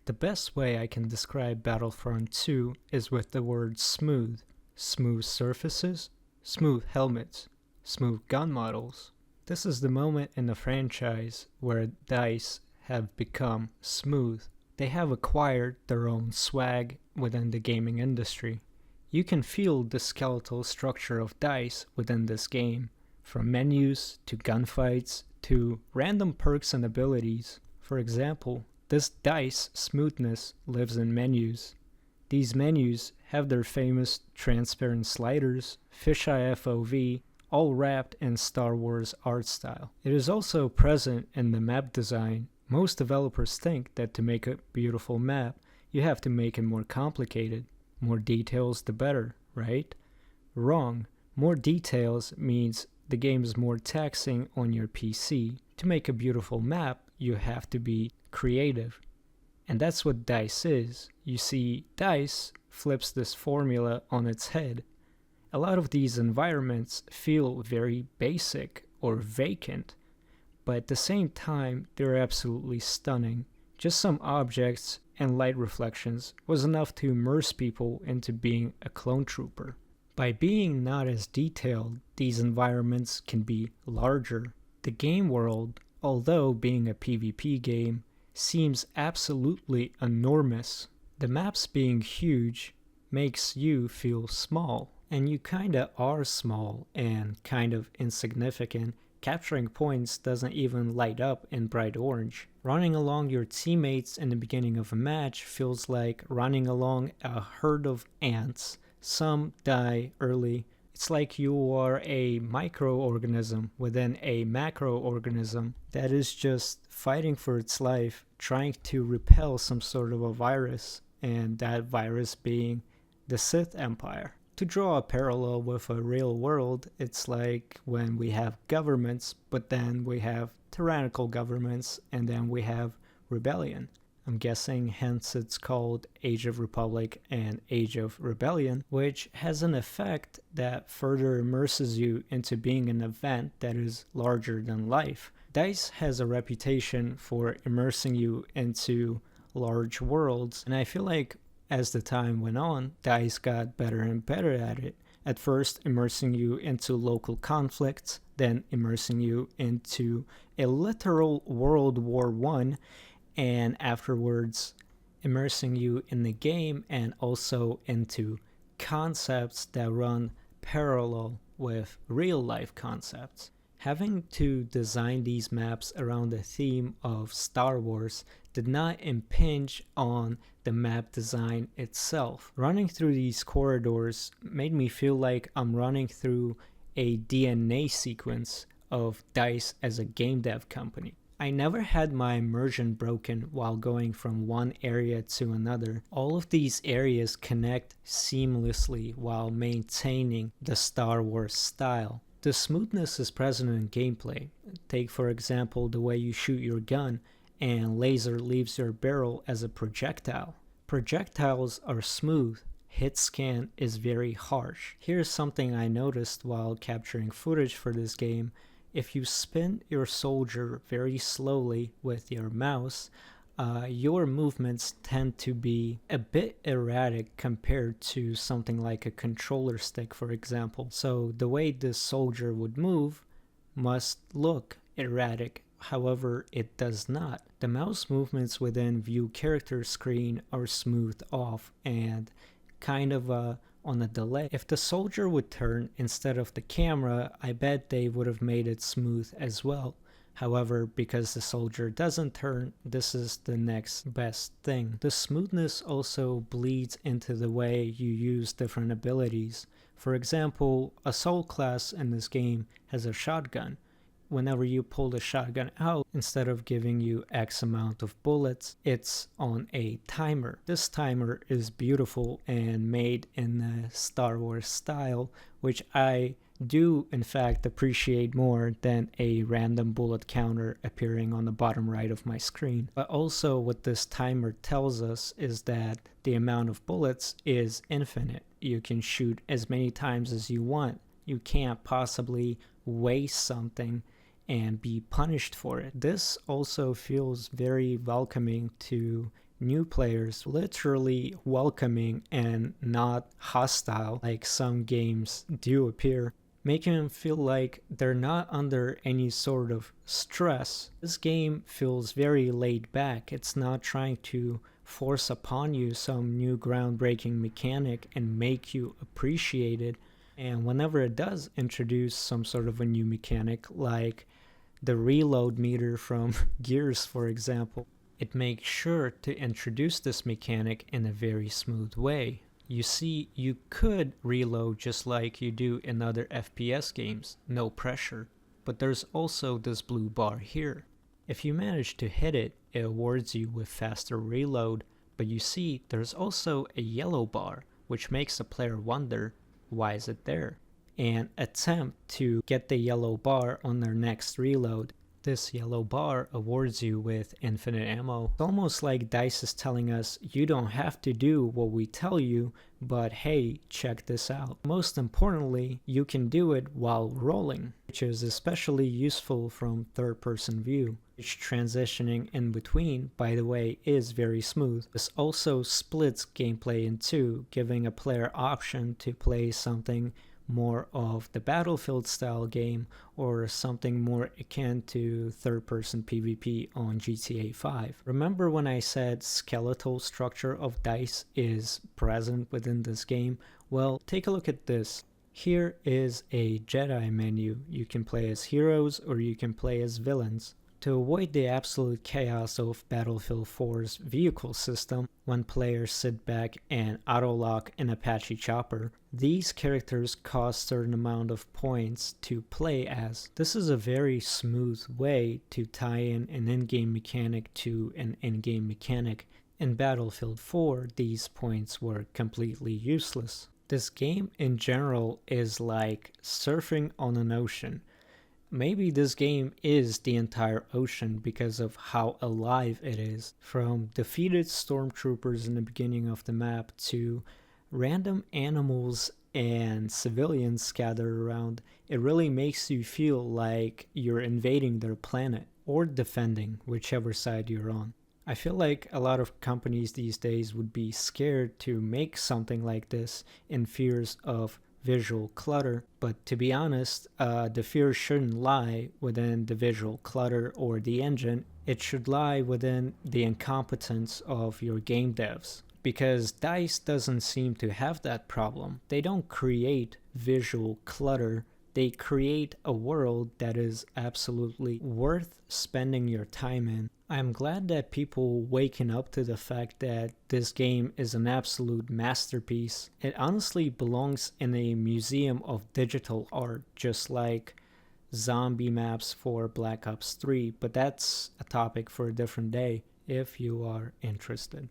The best way I can describe Battlefront 2 is with the word smooth. Smooth surfaces, smooth helmets, smooth gun models. This is the moment in the franchise where DICE have become smooth. They have acquired their own swag within the gaming industry. You can feel the skeletal structure of DICE within this game, from menus to gunfights to random perks and abilities. For example, this DICE smoothness lives in menus. These menus have their famous transparent sliders, fisheye FOV, all wrapped in Star Wars art style. It is also present in the map design. Most developers think that to make a beautiful map, you have to make it more complicated. More details the better, right? Wrong. More details means the game is more taxing on your PC. To make a beautiful map, you have to be creative. And that's what DICE is. You see, DICE flips this formula on its head. A lot of these environments feel very basic or vacant, but at the same time, they're absolutely stunning. Just some objects and light reflections was enough to immerse people into being a clone trooper. By being not as detailed, these environments can be larger. The game world, although being a PvP game, seems absolutely enormous. The maps being huge makes you feel small, and you kinda are small and kind of insignificant. Capturing points doesn't even light up in bright orange. Running along your teammates in the beginning of a match feels like running along a herd of ants. Some die early. It's like you are a microorganism within a macroorganism that is just fighting for its life, trying to repel some sort of a virus, and that virus being the Sith Empire. To draw a parallel with a real world, it's like when we have governments, but then we have tyrannical governments, and then we have rebellion. I'm guessing hence it's called Age of Republic and Age of Rebellion, which has an effect that further immerses you into being an event that is larger than life. DICE has a reputation for immersing you into large worlds, and I feel like as the time went on, DICE got better and better at it. At first, immersing you into local conflicts, then immersing you into a literal World War I, and afterwards immersing you in the game and also into concepts that run parallel with real life concepts. Having to design these maps around the theme of Star Wars did not impinge on the map design itself. Running through these corridors made me feel like I'm running through a DNA sequence of DICE as a game dev company. I never had my immersion broken while going from one area to another. All of these areas connect seamlessly while maintaining the Star Wars style. The smoothness is present in gameplay. Take for example the way you shoot your gun and laser leaves your barrel as a projectile. Projectiles are smooth. Hit scan is very harsh. Here's something I noticed while capturing footage for this game. If you spin your soldier very slowly with your mouse, your movements tend to be a bit erratic compared to something like a controller stick, for example. So the way this soldier would move must look erratic. However, it does not. The mouse movements within view character screen are smoothed off and kind of on a delay. If the soldier would turn instead of the camera, I bet they would have made it smooth as well. However, because the soldier doesn't turn, this is the next best thing. The smoothness also bleeds into the way you use different abilities. For example, Assault class in this game has a shotgun. Whenever you pull the shotgun out, instead of giving you X amount of bullets, it's on a timer. This timer is beautiful and made in the Star Wars style, which I do in fact appreciate more than a random bullet counter appearing on the bottom right of my screen. But also what this timer tells us is that the amount of bullets is infinite. You can shoot as many times as you want. You can't possibly waste something and be punished for it. This also feels very welcoming to new players, literally welcoming and not hostile like some games do appear, making them feel like they're not under any sort of stress. This game feels very laid back. It's not trying to force upon you some new groundbreaking mechanic and make you appreciate it. And whenever it does introduce some sort of a new mechanic, like the reload meter from Gears, for example, it makes sure to introduce this mechanic in a very smooth way. You see, you could reload just like you do in other FPS games, no pressure, but there's also this blue bar here. If you manage to hit it, it awards you with faster reload, but you see there's also a yellow bar, which makes the player wonder, why is it there? And attempt to get the yellow bar on their next reload. This yellow bar awards you with infinite ammo. It's almost like DICE is telling us, you don't have to do what we tell you, but hey, check this out. Most importantly, you can do it while rolling, which is especially useful from third-person view. Which transitioning in between, by the way, is very smooth. This also splits gameplay in two, giving a player option to play something more of the Battlefield style game or something more akin to third-person PvP on GTA 5. Remember when I said skeletal structure of DICE is present within this game? Well, take a look at this. Here is a Jedi menu. You can play as heroes or you can play as villains. To avoid the absolute chaos of Battlefield 4's vehicle system, when players sit back and auto-lock an Apache chopper, these characters cost a certain amount of points to play as. This is a very smooth way to tie in an in-game mechanic to an in-game mechanic. In Battlefield 4, these points were completely useless. This game in general is like surfing on an ocean. Maybe this game is the entire ocean because of how alive it is. From defeated stormtroopers in the beginning of the map to random animals and civilians scattered around, it really makes you feel like you're invading their planet or defending whichever side you're on. I feel like a lot of companies these days would be scared to make something like this in fears of visual clutter, but to be honest, the fear shouldn't lie within the visual clutter or the engine. It should lie within the incompetence of your game devs, because DICE doesn't seem to have that problem. They don't create visual clutter. They create a world that is absolutely worth spending your time in. I'm glad that people waking up to the fact that this game is an absolute masterpiece. It honestly belongs in a museum of digital art, just like zombie maps for Black Ops 3, but that's a topic for a different day if you are interested.